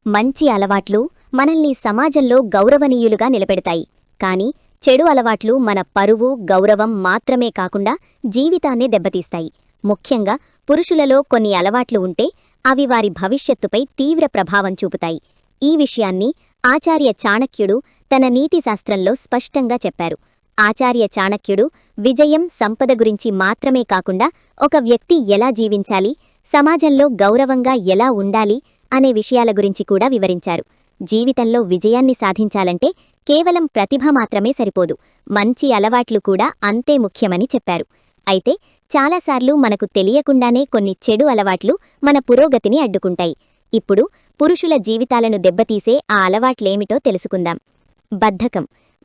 మంచి అలవాట్లు మనల్ని సమాజంలో గౌరవనీయులుగా నిలబెడతాయి. కానీ చెడు అలవాట్లు మన పరువు, గౌరవం మాత్రమే కాకుండా జీవితాన్నే దెబ్బతీస్తాయి. ముఖ్యంగా పురుషులలో కొన్ని అలవాట్లు ఉంటే అవి వారి భవిష్యత్తుపై తీవ్ర ప్రభావం చూపుతాయి. ఈ విషయాన్ని ఆచార్య చాణక్యుడు తన నీతిశాస్త్రంలో స్పష్టంగా చెప్పారు. ఆచార్య చాణక్యుడు విజయం, సంపద గురించి మాత్రమే కాకుండా ఒక వ్యక్తి ఎలా జీవించాలి, సమాజంలో గౌరవంగా ఎలా ఉండాలి అనే విషయాల గురించి కూడా వివరించారు. జీవితంలో విజయాన్ని సాధించాలంటే కేవలం ప్రతిభ మాత్రమే సరిపోదు, మంచి అలవాట్లు కూడా అంతే ముఖ్యమని చెప్పారు. అయితే చాలాసార్లు మనకు తెలియకుండానే కొన్ని చెడు అలవాట్లు మన పురోగతిని అడ్డుకుంటాయి. ఇప్పుడు పురుషుల జీవితాలను దెబ్బతీసే ఆ అలవాట్లేమిటో తెలుసుకుందాం.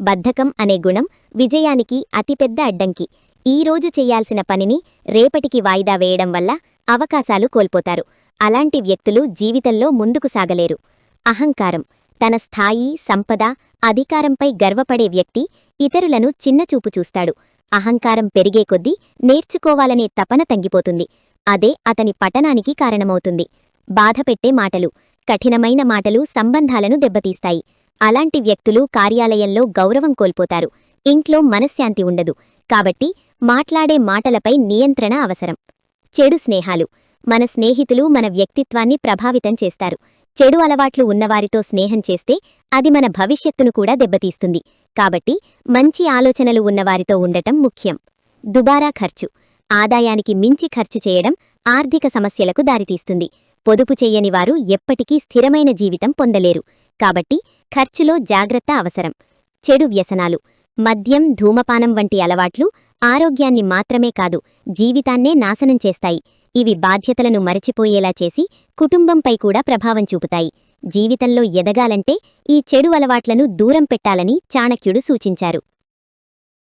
బద్ధకం అనే గుణం విజయానికి అతిపెద్ద అడ్డంకి. ఈరోజు చెయ్యాల్సిన పనిని రేపటికి వాయిదా వేయడం వల్ల అవకాశాలు కోల్పోతారు. అలాంటి వ్యక్తులు జీవితంలో ముందుకు సాగలేరు. అహంకారం, తన స్థాయి, సంపద, అధికారంపై గర్వపడే వ్యక్తి ఇతరులను చిన్నచూపు చూస్తాడు. అహంకారం పెరిగే కొద్దీ నేర్చుకోవాలనే తపన తగ్గిపోతుంది. అదే అతని పతనానికి కారణమవుతుంది. బాధపెట్టే మాటలు, కఠినమైన మాటలు సంబంధాలను దెబ్బతీస్తాయి. అలాంటి వ్యక్తులు కార్యాలయంలో గౌరవం కోల్పోతారు, ఇంట్లో మనశ్శాంతి ఉండదు. కాబట్టి మాట్లాడే మాటలపై నియంత్రణ అవసరం. చెడు స్నేహాలు, మన స్నేహితులు మన వ్యక్తిత్వాన్ని ప్రభావితం చేస్తారు. చెడు అలవాట్లు ఉన్నవారితో స్నేహం చేస్తే అది మన భవిష్యత్తును కూడా దెబ్బతీస్తుంది. కాబట్టి మంచి ఆలోచనలు ఉన్నవారితో ఉండటం ముఖ్యం. దుబారా ఖర్చు, ఆదాయానికి మించి ఖర్చు చేయడం ఆర్థిక సమస్యలకు దారితీస్తుంది. పొదుపు చెయ్యని వారు ఎప్పటికీ స్థిరమైన జీవితం పొందలేరు. కాబట్టి ఖర్చులో జాగ్రత్త అవసరం. చెడు వ్యసనాలు, మద్యం, ధూమపానం వంటి అలవాట్లు ఆరోగ్యాన్ని మాత్రమే కాదు, జీవితాన్నే నాశనం చేస్తాయి. ఇవి బాధ్యతలను మరచిపోయేలా చేసి కుటుంబంపై కూడా ప్రభావం చూపుతాయి. జీవితంలో ఎదగాలంటే ఈ చెడు అలవాట్లను దూరం పెట్టాలని చాణక్యుడు సూచించారు.